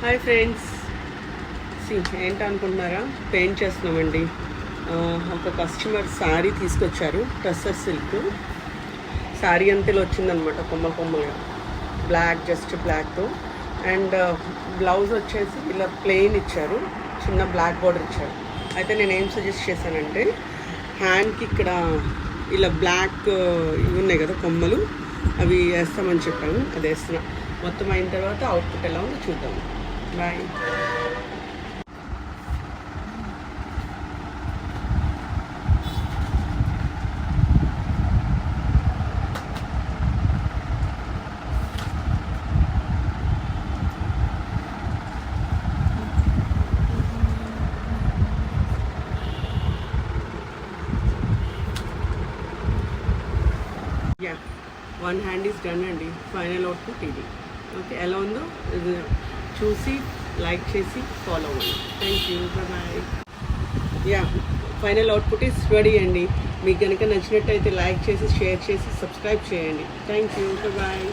Hi friends, ఏంటనుకుంటున్నారా? Paint చేస్తున్నామండి. ఒక customer sari తీసుకొచ్చారు, టస్సర్ సిల్క్ శారీ అంతలో వచ్చిందనమాట, కొమ్మలుగా బ్లాక్, జస్ట్ బ్లాక్తో. అండ్ బ్లౌజ్ వచ్చేసి ఇలా ప్లెయిన్ ఇచ్చారు, చిన్న బ్లాక్ బార్డర్ ఇచ్చారు. అయితే నేను ఏం సజెస్ట్ చేశానంటే, హ్యాండ్కి ఇక్కడ ఇలా బ్లాక్ ఇవి ఉన్నాయి కదా కొమ్మలు, అవి వేస్తామని చెప్పాను. అది వేస్తున్నా. మొత్తం అయిన తర్వాత అవుట్పుట్ ఎలా ఉందో చూద్దాం. Bye. Yeah, one hand is done అండి. ఫైనల్ అవుట్పుట్ ఇది. ఓకే, ఎలా ఉందో ఇది చూసి లైక్ చేసి ఫాలో అవ్వండి. Thank you, bye. Yeah, final output is ready అండి. మీకు కనుక నచ్చినట్టయితే లైక్ చేసి, షేర్ చేసి, సబ్స్క్రైబ్ చేయండి. Thank you, bye.